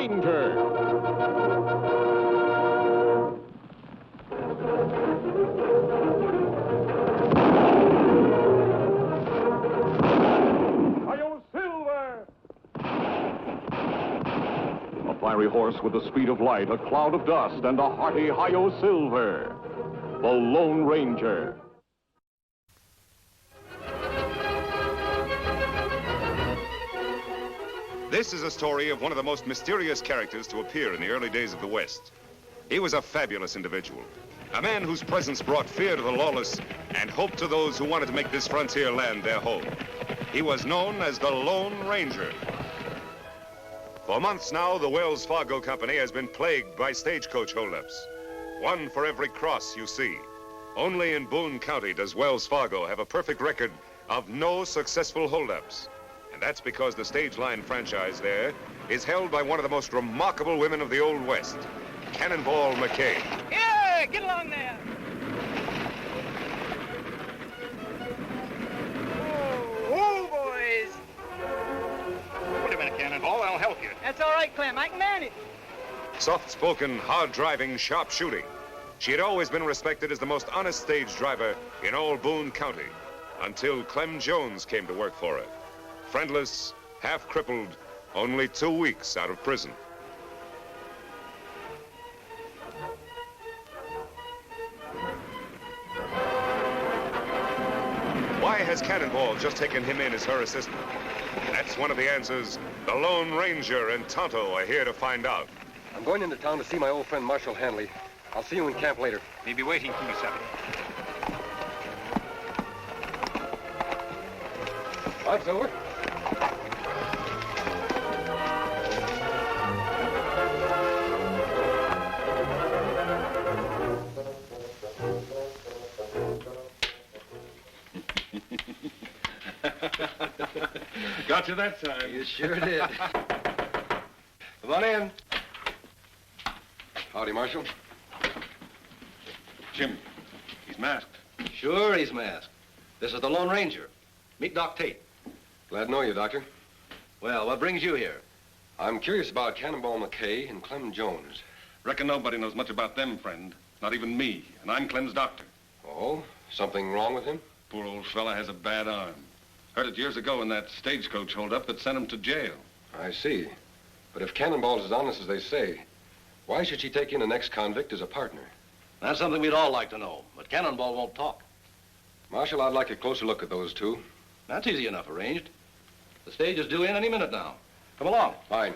Ranger. A fiery horse with the speed of light, a cloud of dust, and a hearty Hi-Yo Silver. The Lone Ranger. This is a story of one of the most mysterious characters to appear in the early days of the West. He was a fabulous individual, a man whose presence brought fear to the lawless and hope to those who wanted to make this frontier land their home. He was known as the Lone Ranger. For months now, the Wells Fargo Company has been plagued by stagecoach holdups. One for every cross you see. Only in Boone County does Wells Fargo have a perfect record of no successful holdups. And that's because the stage line franchise there is held by one of the most remarkable women of the Old West, Cannonball McKay. Yeah, get along there. Oh, boys. Wait a minute, Cannonball. I'll help you. That's all right, Clem. I can manage. Soft-spoken, hard-driving, sharp shooting. She had always been respected as the most honest stage driver in all Boone County until Clem Jones came to work for her. Friendless, half-crippled, only 2 weeks out of prison. Why has Cannonball just taken him in as her assistant? That's one of the answers the Lone Ranger and Tonto are here to find out. I'm going into town to see my old friend Marshal Hanley. I'll see you in camp later. He'll be waiting for you, Savvy. Right, Silver. Got you that time. You sure did. Come on in. Howdy, Marshal. Jim, he's masked. Sure, he's masked. This is the Lone Ranger. Meet Doc Tate. Glad to know you, Doctor. Well, what brings you here? I'm curious about Cannonball McKay and Clem Jones. Reckon nobody knows much about them, friend. Not even me. And I'm Clem's doctor. Oh, something wrong with him? Poor old fella has a bad arm. Heard it years ago in that stagecoach holdup that sent him to jail. I see. But if Cannonball's as honest as they say, why should she take in an ex-convict as a partner? That's something we'd all like to know, but Cannonball won't talk. Marshal, I'd like a closer look at those two. That's easy enough arranged. The stage is due in any minute now. Come along. Fine.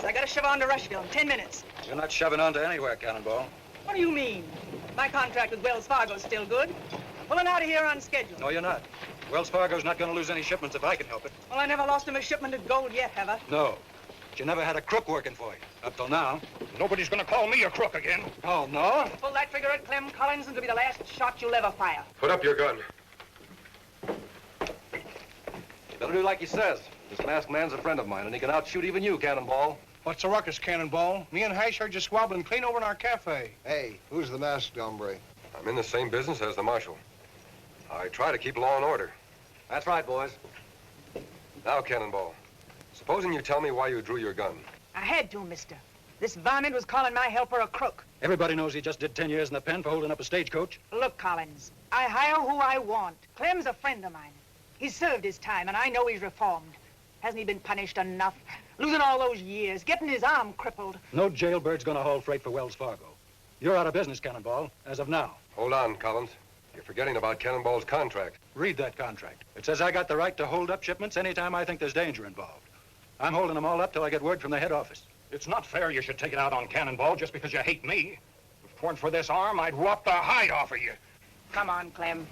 I gotta shove on to Rushville in 10 minutes. You're not shoving on to anywhere, Cannonball. What do you mean? My contract with Wells Fargo's still good. Pulling out of here on schedule. No, you're not. Wells Fargo's not going to lose any shipments if I can help it. Well, I never lost him a shipment of gold yet, have I? No. But you never had a crook working for you, up till now. Nobody's gonna call me a crook again. Oh, no? Pull that trigger at Clem Collins and it'll be the last shot you'll ever fire. Put up your gun. You better do like he says. This masked man's a friend of mine, and he can outshoot even you, Cannonball. What's the ruckus, Cannonball? Me and Hash heard you squabbling clean over in our cafe. Hey, who's the masked hombre? I'm in the same business as the Marshal. I try to keep law and order. That's right, boys. Now, Cannonball, supposing you tell me why you drew your gun. I had to, mister. This varmint was calling my helper a crook. Everybody knows he just did 10 years in the pen for holding up a stagecoach. Look, Collins, I hire who I want. Clem's a friend of mine. He's served his time, and I know he's reformed. Hasn't he been punished enough? Losing all those years, getting his arm crippled. No jailbird's gonna haul freight for Wells Fargo. You're out of business, Cannonball, as of now. Hold on, Collins. You're forgetting about Cannonball's contract. Read that contract. It says I got the right to hold up shipments anytime I think there's danger involved. I'm holding them all up till I get word from the head office. It's not fair you should take it out on Cannonball just because you hate me. If it weren't for this arm, I'd rot the hide off of you. Come on, Clem.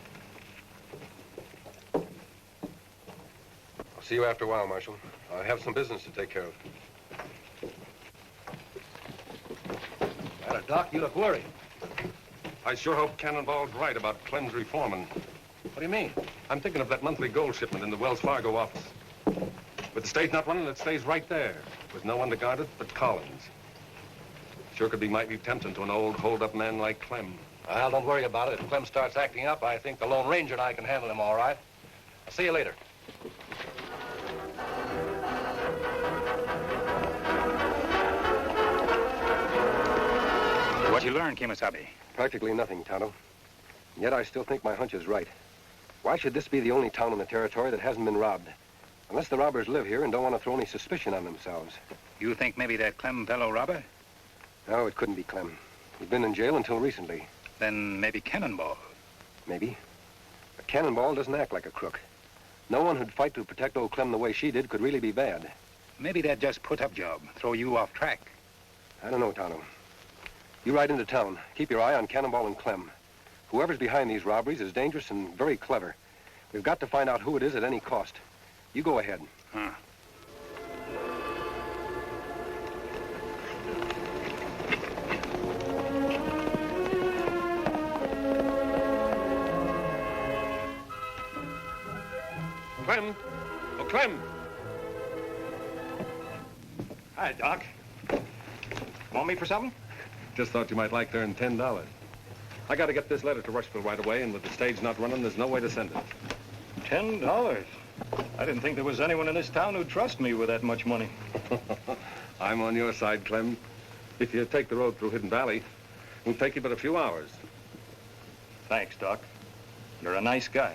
I'll see you after a while, Marshal. I have some business to take care of. Doc, you look worried. I sure hope Cannonball's right about Clem's reforming. What do you mean? I'm thinking of that monthly gold shipment in the Wells Fargo office. With the stage not running, it stays right there, with no one to guard it but Collins. Sure could be mighty tempting to an old hold-up man like Clem. Well, don't worry about it. If Clem starts acting up, I think the Lone Ranger and I can handle him all right. I'll see you later. What you learn, Kimasabi? Practically nothing, Tonto. And yet I still think my hunch is right. Why should this be the only town in the territory that hasn't been robbed? Unless the robbers live here and don't want to throw any suspicion on themselves. You think maybe that Clem fellow robber? No, it couldn't be Clem. He'd been in jail until recently. Then maybe Cannonball. Maybe. But Cannonball doesn't act like a crook. No one who'd fight to protect old Clem the way she did could really be bad. Maybe that just put-up job, throw you off track. I don't know, Tonto. You ride into town. Keep your eye on Cannonball and Clem. Whoever's behind these robberies is dangerous and very clever. We've got to find out who it is at any cost. You go ahead. Huh. Clem! Oh, Clem! Hi, Doc. Want me for something? Just thought you might like to earn $10. I got to get this letter to Rushville right away, and with the stage not running, there's no way to send it. $10? I didn't think there was anyone in this town who'd trust me with that much money. I'm on your side, Clem. If you take the road through Hidden Valley, it'll take you but a few hours. Thanks, Doc. You're a nice guy.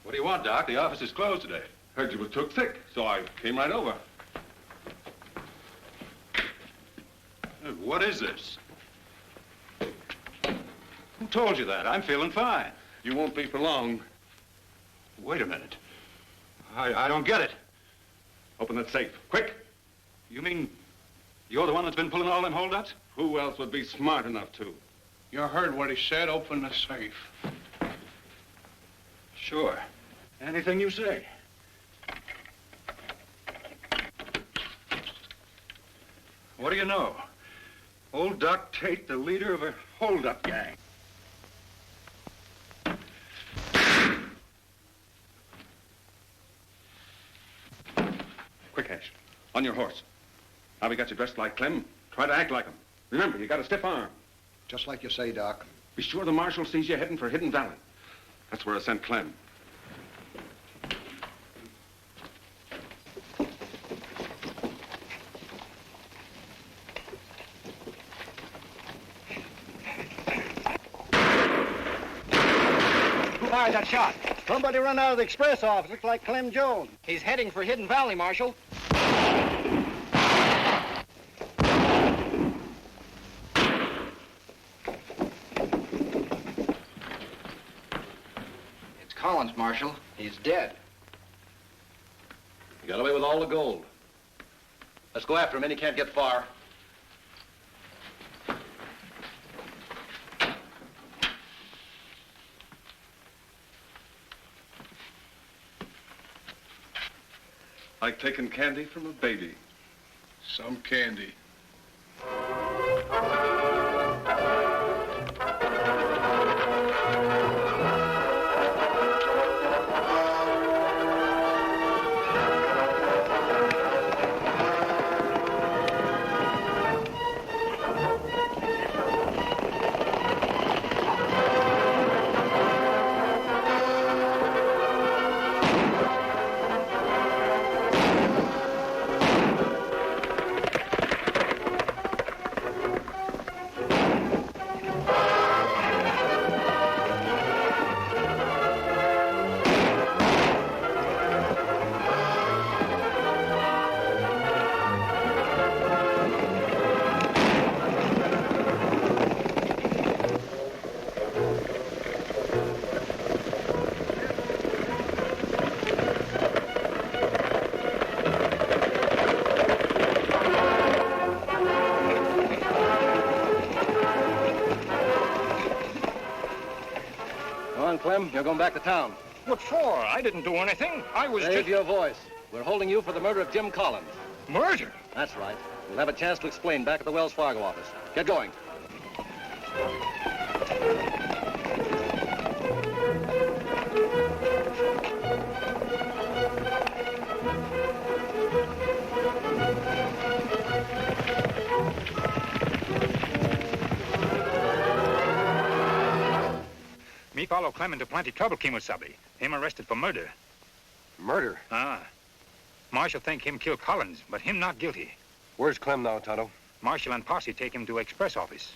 What do you want, Doc? The office is closed today. Heard you was took sick, so I came right over. What is this? Who told you that? I'm feeling fine. You won't be for long. Wait a minute. I don't get it. Open that safe, quick. You mean you're the one that's been pulling all them holdups? Who else would be smart enough to? You heard what he said. Open the safe. Sure. Anything you say. What do you know? Old Doc Tate, the leader of a hold-up gang. Quick, Ash. On your horse. Now we got you dressed like Clem. Try to act like him. Remember, you got a stiff arm. Just like you say, Doc. Be sure the marshal sees you heading for Hidden Valley. That's where I sent Clem. Who fired that shot? Somebody run out of the express office. Looks like Clem Jones. He's heading for Hidden Valley, Marshal. It's Collins, Marshal. He's dead. He got away with all the gold. Let's go after him, and he can't get far. Like taking candy from a baby. Some candy. You're going back to town. What for? I didn't do anything. I was Save just... your voice. We're holding you for the murder of Jim Collins. Murder? That's right. We'll have a chance to explain back at the Wells Fargo office. Get going. Me follow Clem into plenty trouble, Kimosabe. Him arrested for murder. Murder? Ah. Marshal think him kill Collins, but him not guilty. Where's Clem now, Tonto? Marshal and posse take him to express office.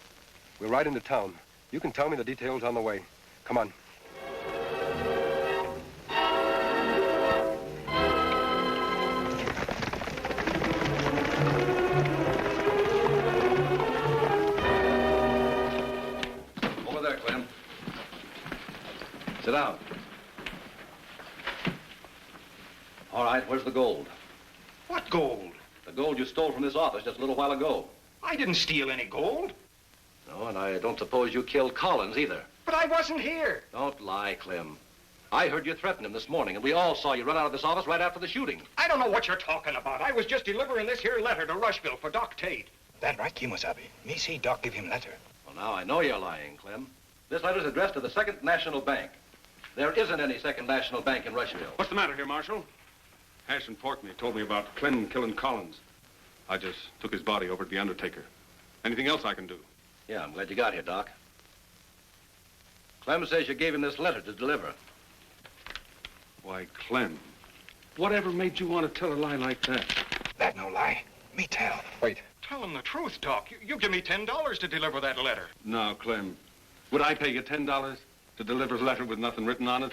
We'll ride into town. You can tell me the details on the way. Come on. Over there, Clem. Sit down. All right, where's the gold? What gold? The gold you stole from this office just a little while ago. I didn't steal any gold. No, and I don't suppose you killed Collins either. But I wasn't here. Don't lie, Clem. I heard you threaten him this morning, and we all saw you run out of this office right after the shooting. I don't know what you're talking about. I was just delivering this here letter to Rushville for Doc Tate. That right, Kimosabe? Me see Doc give him letter. Well, now I know you're lying, Clem. This letter's addressed to the Second National Bank. There isn't any Second National Bank in Rushville. What's the matter here, Marshal? Hash and Porkney told me about Clem killing Collins. I just took his body over to the undertaker. Anything else I can do? Yeah, I'm glad you got here, Doc. Clem says you gave him this letter to deliver. Why, Clem, whatever made you want to tell a lie like that? That no lie. Me tell. Wait. Tell him the truth, Doc. You give me $10 to deliver that letter. Now, Clem, would I pay you $10 to deliver a letter with nothing written on it?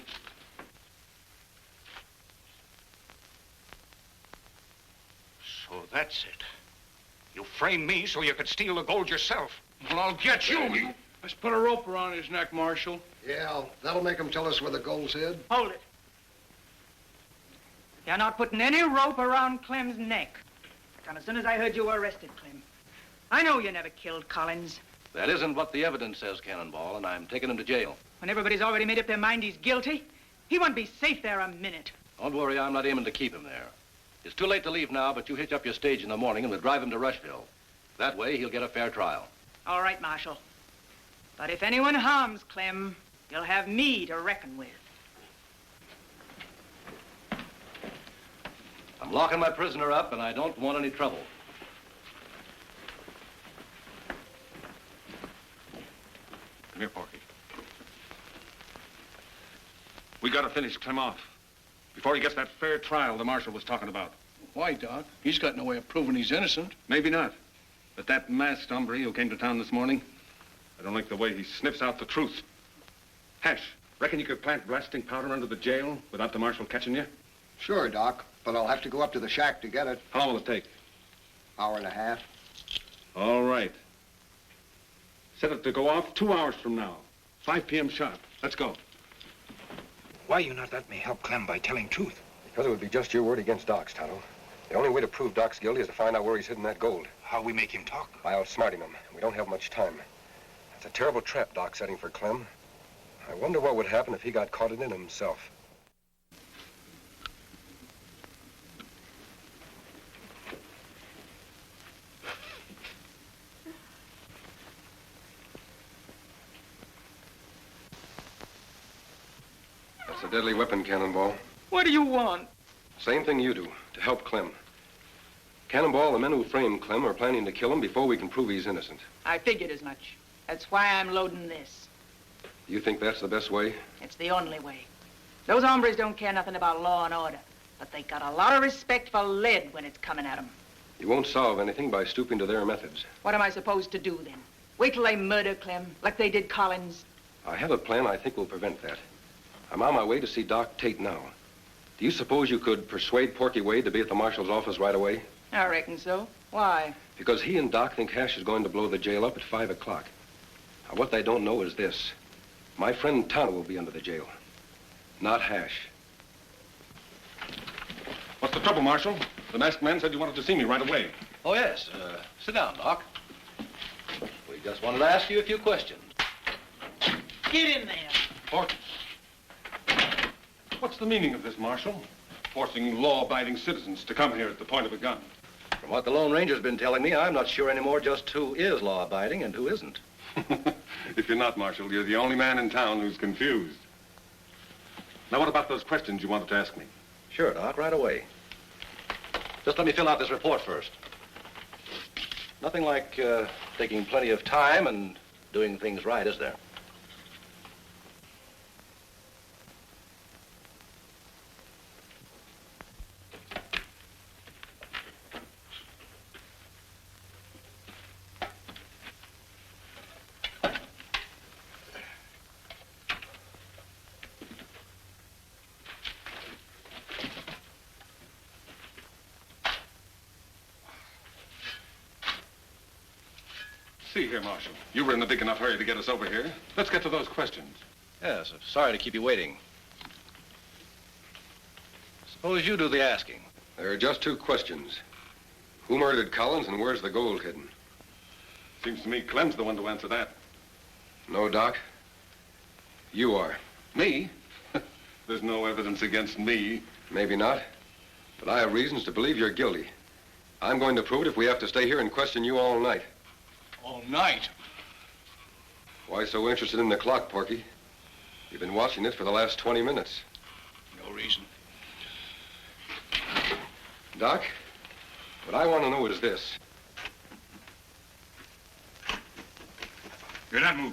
So that's it. You framed me so you could steal the gold yourself. Well, I'll get you. Let's put a rope around his neck, Marshal. Yeah, that'll make him tell us where the gold's hid. Hold it. You're not putting any rope around Clem's neck. And as soon as I heard you were arrested, Clem. I know you never killed Collins. That isn't what the evidence says, Cannonball, and I'm taking him to jail. When everybody's already made up their mind he's guilty, he won't be safe there a minute. Don't worry, I'm not aiming to keep him there. It's too late to leave now, but you hitch up your stage in the morning and we'll drive him to Rushville. That way, he'll get a fair trial. All right, Marshal. But if anyone harms Clem, you'll have me to reckon with. I'm locking my prisoner up, and I don't want any trouble. Come here, Porky. We gotta finish Clem off before he gets that fair trial the marshal was talking about. Why, Doc? He's got no way of proving he's innocent. Maybe not. But that masked hombre who came to town this morning, I don't like the way he sniffs out the truth. Hash, reckon you could plant blasting powder under the jail without the marshal catching you? Sure, Doc, but I'll have to go up to the shack to get it. How long will it take? Hour and a half. All right. Set it to go off 2 hours from now. 5 p.m. sharp. Let's go. Why you not let me help Clem by telling truth? Because it would be just your word against Doc's, Tonto. The only way to prove Doc's guilty is to find out where he's hidden that gold. How we make him talk? By outsmarting him. We don't have much time. It's a terrible trap Doc's setting for Clem. I wonder what would happen if he got caught in it himself. That's a deadly weapon, Cannonball. What do you want? Same thing you do, to help Clem. Cannonball, the men who framed Clem are planning to kill him before we can prove he's innocent. I figured as much. That's why I'm loading this. You think that's the best way? It's the only way. Those hombres don't care nothing about law and order, but they got a lot of respect for lead when it's coming at them. You won't solve anything by stooping to their methods. What am I supposed to do then? Wait till they murder Clem, like they did Collins? I have a plan I think will prevent that. I'm on my way to see Doc Tate now. Do you suppose you could persuade Porky Wade to be at the marshal's office right away? I reckon so. Why? Because he and Doc think Hash is going to blow the jail up at 5 o'clock. Now, what they don't know is this. My friend Tonto will be under the jail, not Hash. What's the trouble, Marshal? The masked man said you wanted to see me right away. Oh, yes. Sit down, Doc. We just wanted to ask you a few questions. Get in there. Porky, What's the meaning of this, Marshal? Forcing law-abiding citizens to come here at the point of a gun. From what the Lone Ranger's been telling me, I'm not sure anymore just who is law-abiding and who isn't. If you're not, Marshal, you're the only man in town who's confused. Now, what about those questions you wanted to ask me? Sure, Doc, right away. Just let me fill out this report first. Nothing like taking plenty of time and doing things right, is there? See here, Marshal. You were in a big enough hurry to get us over here. Let's get to those questions. Yes, sorry to keep you waiting. Suppose you do the asking. There are just two questions. Who murdered Collins and where's the gold hidden? Seems to me Clem's the one to answer that. No, Doc. You are. Me? There's no evidence against me. Maybe not. But I have reasons to believe you're guilty. I'm going to prove it if we have to stay here and question you all night. All night? Why so interested in the clock, Porky? You've been watching it for the last 20 minutes. No reason. Doc, what I want to know is this. You're not moving.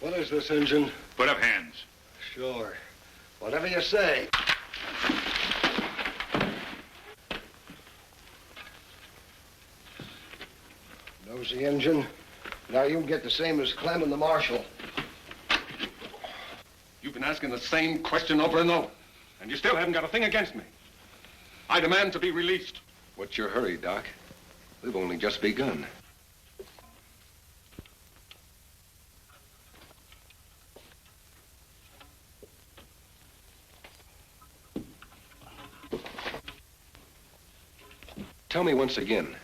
What is this, Injun? Put up hands. Sure. Whatever you say. Nosy Injun. Now you get the same as Clem and the Marshal. You've been asking the same question over and over, and you still haven't got a thing against me. I demand to be released. What's your hurry, Doc? We've only just begun. Tell me once again,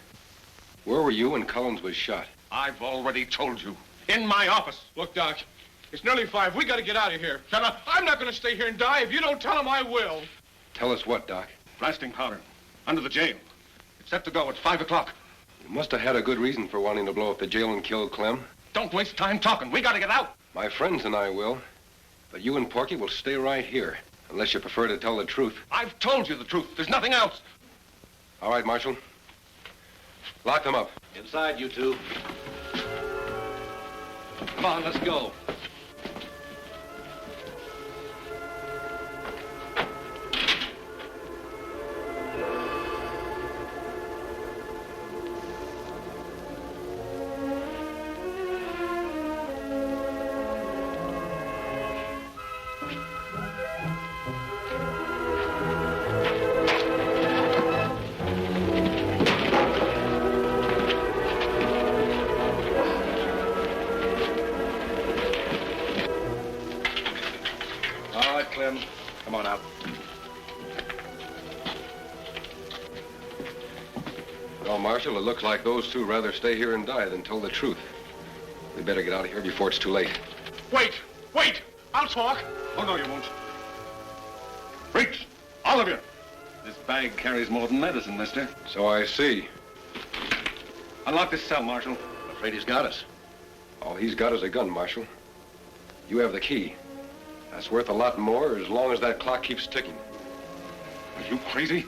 where were you when Collins was shot? I've already told you. In my office. Look, Doc, it's nearly 5. We got to get out of here. Shut up. I'm not going to stay here and die. If you don't tell him, I will. Tell us what, Doc? Blasting powder. Under the jail. It's set to go at 5 o'clock. You must have had a good reason for wanting to blow up the jail and kill Clem. Don't waste time talking. We got to get out. My friends and I will. But you and Porky will stay right here, unless you prefer to tell the truth. I've told you the truth. There's nothing else. All right, Marshal. Lock them up. Inside, you two. Come on, let's go. Come on out. Well, Marshal, it looks like those two rather stay here and die than tell the truth. We better get out of here before it's too late. Wait! Wait! I'll talk. Oh, no, you won't. Freaks! All of you! This bag carries more than medicine, mister. So I see. Unlock this cell, Marshal. I'm afraid he's got us. All he's got is a gun, Marshal. You have the key. That's worth a lot more as long as that clock keeps ticking. Are you crazy?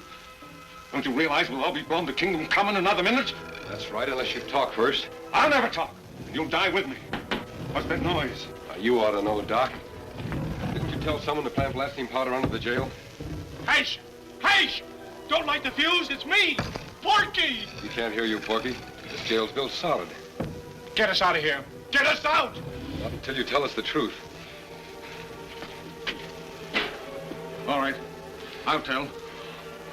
Don't you realize we'll all be blown to Kingdom Come in another minute? That's right, unless you talk first. I'll never talk, and you'll die with me. What's that noise? Now, you ought to know, Doc. Didn't you tell someone to plant blasting powder under the jail? Heish! Heish! Don't light the fuse, it's me! Porky! We can't hear you, Porky. This jail's built solid. Get us out of here! Get us out! Not until you tell us the truth. All right. I'll tell.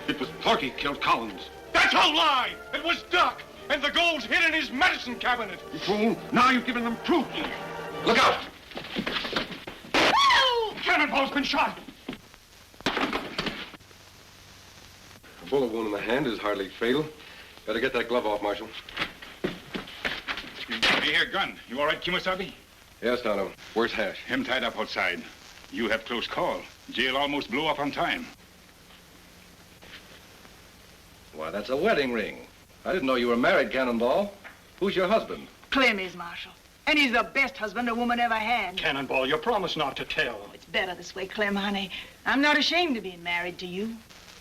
It was Porky killed Collins. That's a lie! It was Duck! And the gold's hid in his medicine cabinet! You fool! Now you've given them proof! Look out! Cannonball's been shot! A bullet wound in the hand is hardly fatal. Better get that glove off, Marshal. Hey, here, gun. You all right, Kimosabe? Yes, Tonto. Where's Hash? Him tied up outside. You have close call. Jail almost blew up on time. Why, that's a wedding ring. I didn't know you were married, Cannonball. Who's your husband? Clem is, Marshal. And he's the best husband a woman ever had. Cannonball, you promised not to tell. It's better this way, Clem, honey. I'm not ashamed of being married to you.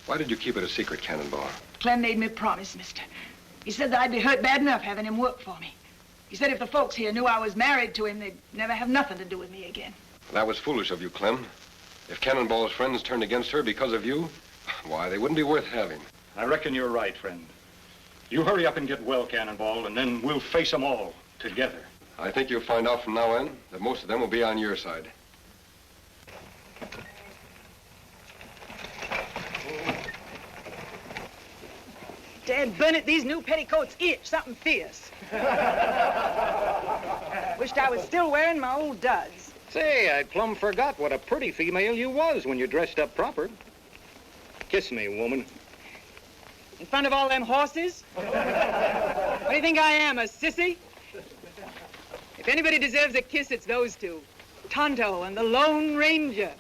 Why did you keep it a secret, Cannonball? Clem made me promise, mister. He said that I'd be hurt bad enough having him work for me. He said if the folks here knew I was married to him, they'd never have nothing to do with me again. That was foolish of you, Clem. If Cannonball's friends turned against her because of you, why, they wouldn't be worth having. I reckon you're right, friend. You hurry up and get well, Cannonball, and then we'll face them all together. I think you'll find out from now on that most of them will be on your side. Dad burn it, these new petticoats itch something fierce. Wished I was still wearing my old duds. Say, I plumb forgot what a pretty female you was when you dressed up proper. Kiss me, woman. In front of all them horses? What do you think I am, a sissy? If anybody deserves a kiss, it's those two. Tonto and the Lone Ranger.